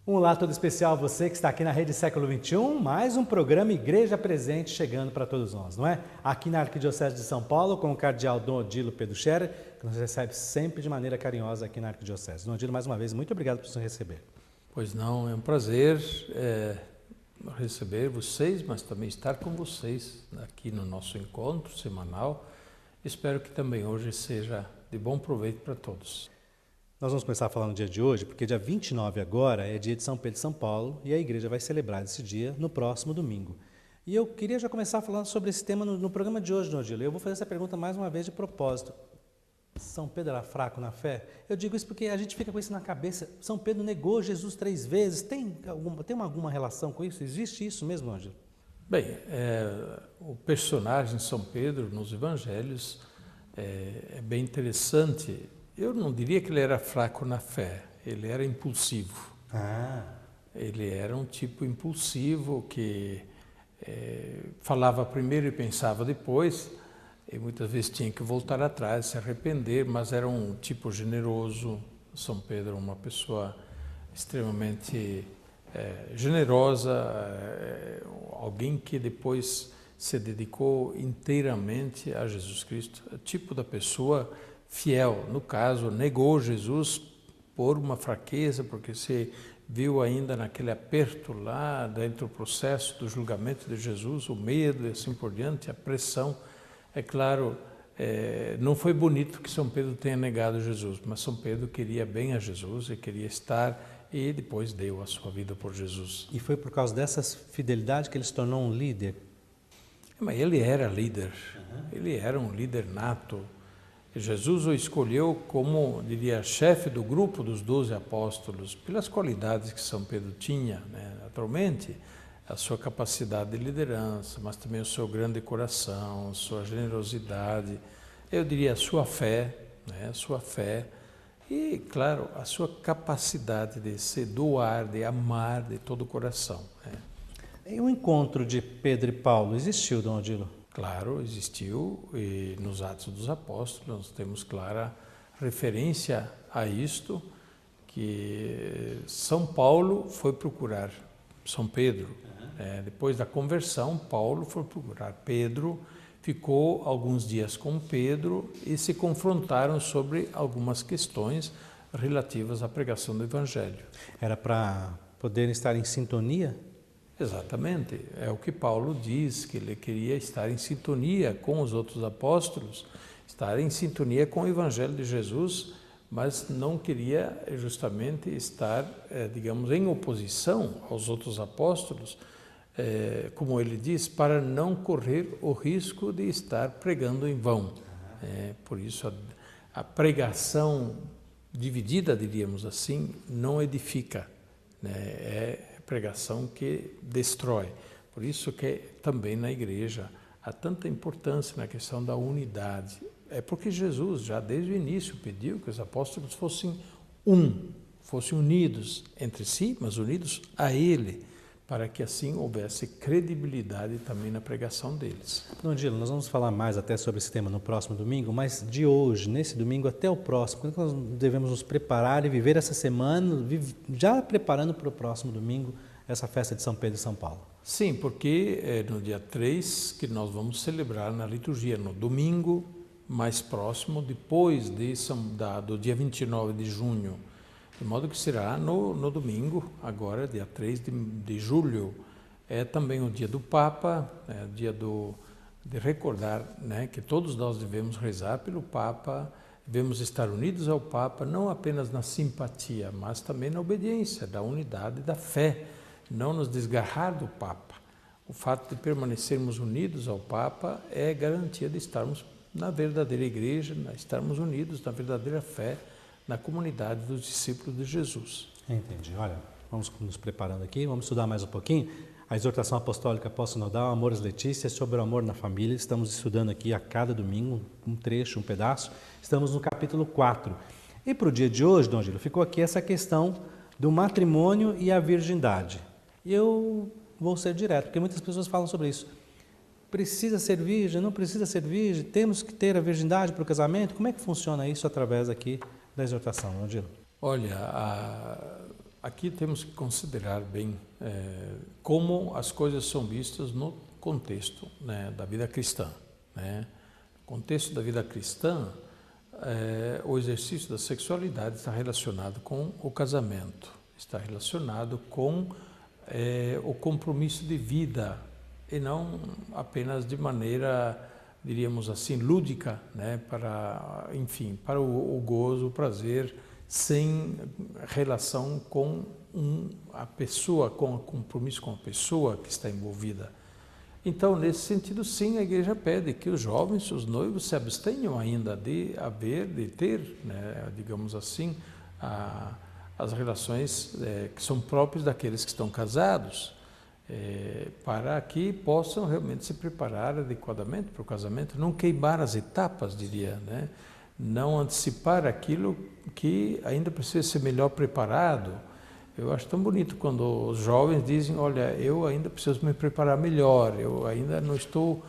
Um olá todo especial a você que está aqui na Rede Século XXI, mais um programa Igreja Presente chegando para todos nós, não é? Aqui na Arquidiocese de São Paulo, com o cardeal Dom Odilo Pedro Scherer, que nos recebe sempre de maneira carinhosa aqui na Arquidiocese. Dom Odilo, mais uma vez, muito obrigado por nos receber. Pois não, é um prazer receber vocês, mas também estar com vocês aqui no nosso encontro semanal. Espero que também hoje seja de bom proveito para todos. Nós vamos começar a falar no dia de hoje, porque dia 29 agora é dia de São Pedro e São Paulo e a igreja vai celebrar esse dia no próximo domingo. E eu queria já começar falando sobre esse tema no programa de hoje, Dom Odilo. Eu vou fazer essa pergunta mais uma vez de propósito. São Pedro era fraco na fé? Eu digo isso porque a gente fica com isso na cabeça. São Pedro negou Jesus 3 vezes. Tem alguma relação com isso? Existe isso mesmo, Dom Odilo? Bem, o personagem São Pedro nos evangelhos é bem interessante. Eu não diria que ele era fraco na fé, ele era impulsivo. Ele era um tipo impulsivo que falava primeiro e pensava depois, e muitas vezes tinha que voltar atrás, se arrepender, mas era um tipo generoso. São Pedro, uma pessoa extremamente generosa, alguém que depois se dedicou inteiramente a Jesus Cristo, o tipo da pessoa fiel. No caso, negou Jesus por uma fraqueza, porque se viu ainda naquele aperto lá dentro do processo do julgamento de Jesus, o medo e assim por diante, a pressão. É claro, não foi bonito que São Pedro tenha negado Jesus, mas São Pedro queria bem a Jesus e queria estar, e depois deu a sua vida por Jesus. E foi por causa dessa fidelidade que ele se tornou um líder? Mas ele era líder, ele era um líder nato. Jesus o escolheu como, diria, chefe do grupo dos 12 apóstolos, pelas qualidades que São Pedro tinha, naturalmente, a sua capacidade de liderança, mas também o seu grande coração, a sua generosidade, eu diria a sua fé, e, claro, a sua capacidade de se doar, de amar de todo o coração. E o encontro de Pedro e Paulo existiu, Dom Odilo? Claro, existiu, e nos Atos dos Apóstolos nós temos clara referência a isto, que São Paulo foi procurar São Pedro. Depois da conversão, Paulo foi procurar Pedro, ficou alguns dias com Pedro e se confrontaram sobre algumas questões relativas à pregação do Evangelho. Era para poderem estar em sintonia? Exatamente, é o que Paulo diz, que ele queria estar em sintonia com os outros apóstolos, estar em sintonia com o Evangelho de Jesus, mas não queria justamente estar, digamos, em oposição aos outros apóstolos, como ele diz, para não correr o risco de estar pregando em vão. Por isso a pregação dividida, diríamos assim, não edifica, é pregação que destrói. Por isso que também na igreja há tanta importância na questão da unidade. É porque Jesus já desde o início pediu que os apóstolos fossem fossem unidos entre si, mas unidos a Ele, para que assim houvesse credibilidade também na pregação deles. Dom Odilo, nós vamos falar mais até sobre esse tema no próximo domingo, mas de hoje, nesse domingo até o próximo, quando nós devemos nos preparar e viver essa semana, já preparando para o próximo domingo, essa festa de São Pedro e São Paulo? Sim, porque é no dia 3 que nós vamos celebrar na liturgia, no domingo mais próximo, depois do dia 29 de junho, de modo que será no domingo, agora, dia 3 de julho. É também o dia do Papa, o dia de recordar, que todos nós devemos rezar pelo Papa, devemos estar unidos ao Papa, não apenas na simpatia, mas também na obediência, da unidade da fé, não nos desgarrar do Papa. O fato de permanecermos unidos ao Papa é garantia de estarmos na verdadeira igreja, estarmos unidos na verdadeira fé, na comunidade dos discípulos de Jesus. Entendi. Olha, vamos nos preparando aqui, vamos estudar mais um pouquinho. A exortação apostólica pós-sinodal, Amoris Laetitia, sobre o amor na família. Estamos estudando aqui a cada domingo, um trecho, um pedaço. Estamos no capítulo 4. E para o dia de hoje, Dom Odilo, ficou aqui essa questão do matrimônio e a virgindade. E eu vou ser direto, porque muitas pessoas falam sobre isso. Precisa ser virgem, não precisa ser virgem, temos que ter a virgindade para o casamento? Como é que funciona isso através aqui da exortação, Dom Odilo? Olha, aqui temos que considerar bem como as coisas são vistas no contexto, né, da vida cristã, né? No contexto da vida cristã, o exercício da sexualidade está relacionado com o casamento, está relacionado com o compromisso de vida e não apenas de maneira, diríamos assim, lúdica, né, para, enfim, para o gozo, o prazer, sem relação com a pessoa, com o compromisso com a pessoa que está envolvida. Então, nesse sentido, sim, a igreja pede que os jovens, os noivos, se abstenham ainda de ter, né, digamos assim, as relações que são próprias daqueles que estão casados, para que possam realmente se preparar adequadamente para o casamento, não queimar as etapas, diria, né? Não antecipar aquilo que ainda precisa ser melhor preparado. Eu acho tão bonito quando os jovens dizem, olha, eu ainda preciso me preparar melhor, eu ainda não estou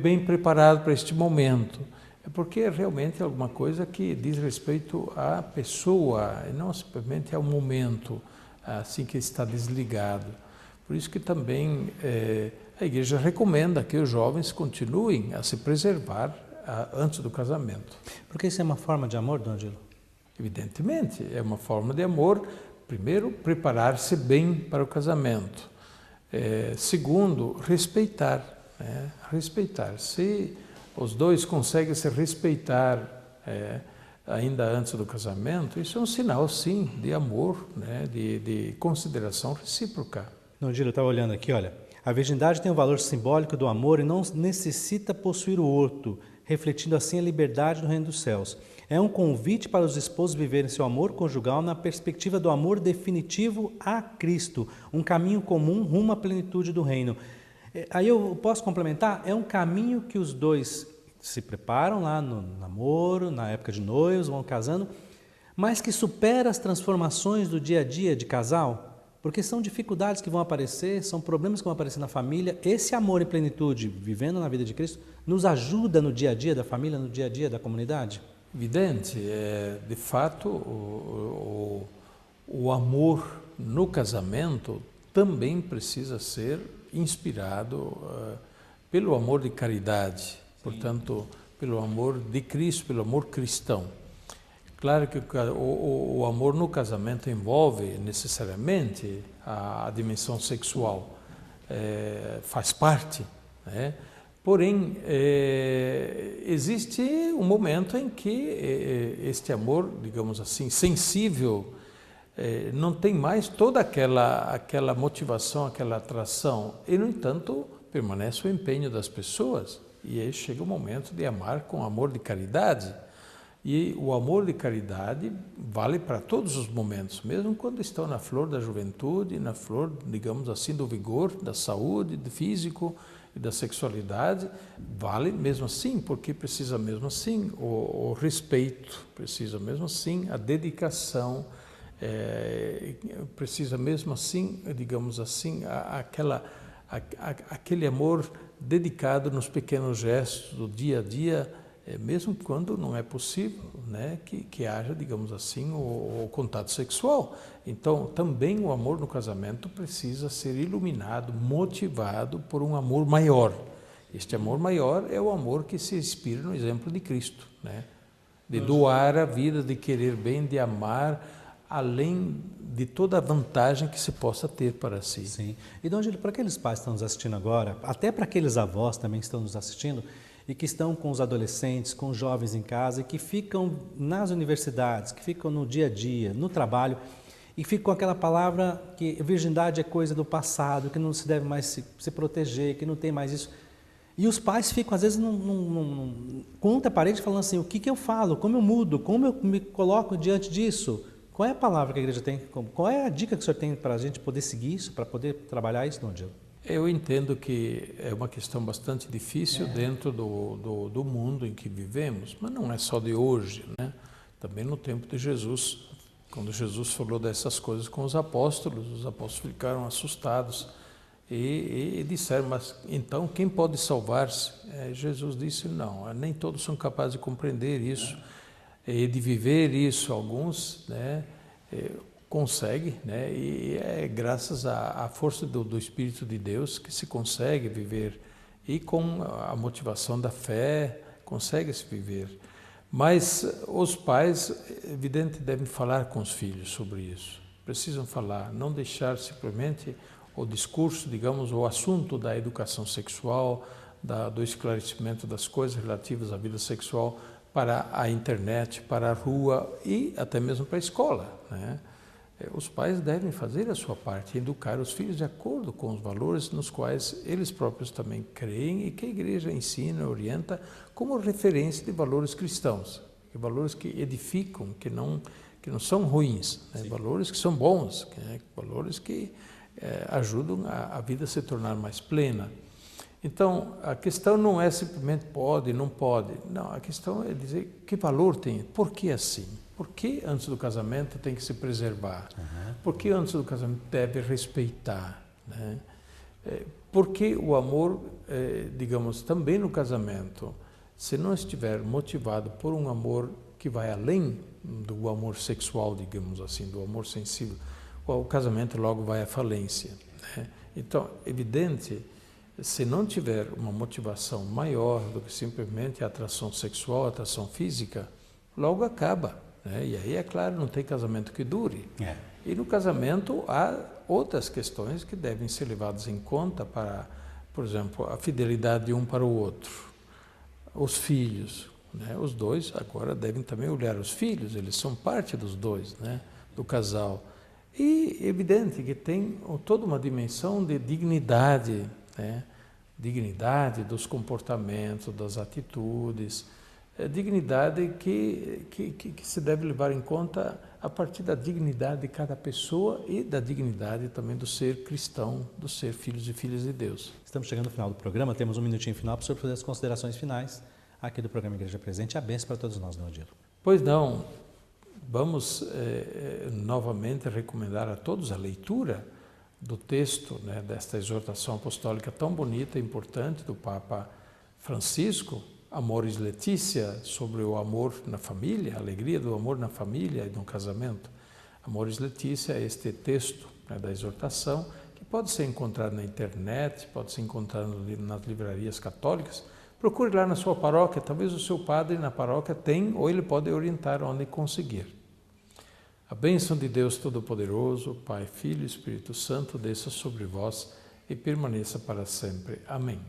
bem preparado para este momento. É porque é realmente alguma coisa que diz respeito à pessoa, e não simplesmente ao momento, assim que está desligado. Por isso que também a igreja recomenda que os jovens continuem a se preservar antes do casamento. Porque isso é uma forma de amor, Dom Adilo? Evidentemente, é uma forma de amor. Primeiro, preparar-se bem para o casamento. Segundo, respeitar, né? Respeitar. Se os dois conseguem se respeitar ainda antes do casamento, isso é um sinal, sim, de amor, né? de consideração recíproca. Dom Adilo, eu estava olhando aqui, olha, a virgindade tem o valor simbólico do amor e não necessita possuir o outro, refletindo assim a liberdade do reino dos céus. É um convite para os esposos viverem seu amor conjugal na perspectiva do amor definitivo a Cristo, um caminho comum rumo à plenitude do reino. Aí eu posso complementar? É um caminho que os dois se preparam lá no namoro, na época de noivos, vão casando, mas que supera as transformações do dia a dia de casal, porque são dificuldades que vão aparecer, são problemas que vão aparecer na família. Esse amor em plenitude, vivendo na vida de Cristo, nos ajuda no dia a dia da família, no dia a dia da comunidade? Evidente, de fato, o amor no casamento também precisa ser inspirado pelo amor de caridade, portanto, pelo amor de Cristo, pelo amor cristão. Claro que o amor no casamento envolve necessariamente a dimensão sexual, faz parte, né? Porém, existe um momento em que este amor, digamos assim, sensível, não tem mais toda aquela motivação, aquela atração. E, no entanto, permanece o empenho das pessoas. E aí chega o momento de amar com amor de caridade. E o amor de caridade vale para todos os momentos, mesmo quando estão na flor da juventude, na flor, digamos assim, do vigor, da saúde, do físico e da sexualidade, vale mesmo assim, porque precisa mesmo assim o respeito, precisa mesmo assim a dedicação, precisa mesmo assim, digamos assim, aquele amor dedicado nos pequenos gestos do dia a dia, mesmo quando não é possível, né, que haja, digamos assim, o contato sexual. Então, também o amor no casamento precisa ser iluminado, motivado por um amor maior. Este amor maior é o amor que se inspira no exemplo de Cristo, né, de doar a vida, de querer bem, de amar, além de toda a vantagem que se possa ter para si. Sim. E, Dom Adilo, para aqueles pais que estão nos assistindo agora, até para aqueles avós também que estão nos assistindo, e que estão com os adolescentes, com os jovens em casa, e que ficam nas universidades, que ficam no dia a dia, no trabalho, e ficam com aquela palavra que virgindade é coisa do passado, que não se deve mais se proteger, que não tem mais isso. E os pais ficam, às vezes, contra a parede falando assim, o que eu falo, como eu mudo, como eu me coloco diante disso? Qual é a palavra que a igreja tem? Qual é a dica que o senhor tem para a gente poder seguir isso, para poder trabalhar isso, Dom Adilo? Eu entendo que é uma questão bastante difícil dentro do mundo em que vivemos, mas não é só de hoje, né? Também no tempo de Jesus, quando Jesus falou dessas coisas com os apóstolos ficaram assustados e disseram, mas então quem pode salvar-se? Jesus disse, não, nem todos são capazes de compreender isso e de viver isso. Alguns, né, consegue, né? E é graças à força do Espírito de Deus que se consegue viver, e com a motivação da fé consegue-se viver. Mas os pais, evidente, devem falar com os filhos sobre isso. Precisam falar, não deixar simplesmente o discurso, digamos, o assunto da educação sexual, do esclarecimento das coisas relativas à vida sexual para a internet, para a rua e até mesmo para a escola, né? Os pais devem fazer a sua parte, educar os filhos de acordo com os valores nos quais eles próprios também creem e que a igreja ensina, orienta como referência de valores cristãos, valores que edificam, que não são ruins, né? Valores que são bons, né? Valores que ajudam a vida a se tornar mais plena. Então, a questão não é simplesmente pode, não pode. Não, a questão é dizer que valor tem, por que assim? Por que antes do casamento tem que se preservar? Por que antes do casamento deve respeitar, né? Por que o amor, digamos, também no casamento, se não estiver motivado por um amor que vai além do amor sexual, digamos assim, do amor sensível, o casamento logo vai à falência, né? Então, evidente, se não tiver uma motivação maior do que simplesmente a atração sexual, a atração física, logo acaba, né? E aí, é claro, não tem casamento que dure. E no casamento há outras questões que devem ser levadas em conta para, por exemplo, a fidelidade de um para o outro, os filhos, né? Os dois agora devem também olhar os filhos, eles são parte dos dois, né? Do casal. E evidente que tem toda uma dimensão de dignidade, né? Dignidade dos comportamentos, das atitudes, dignidade que se deve levar em conta a partir da dignidade de cada pessoa e da dignidade também do ser cristão, do ser filhos e filhas de Deus. Estamos chegando ao final do programa, temos um minutinho final para o senhor fazer as considerações finais aqui do programa Igreja Presente. A bênção para todos nós, Neodilo. Pois não, vamos novamente recomendar a todos a leitura do texto, né, desta exortação apostólica tão bonita e importante do Papa Francisco, Amoris Laetitia, sobre o amor na família, a alegria do amor na família e no casamento. Amoris Laetitia é este texto, né, da exortação, que pode ser encontrado na internet, pode ser encontrado nas livrarias católicas. Procure lá na sua paróquia, talvez o seu padre na paróquia tem, ou ele pode orientar onde conseguir. A bênção de Deus Todo-Poderoso, Pai, Filho e Espírito Santo, desça sobre vós e permaneça para sempre. Amém.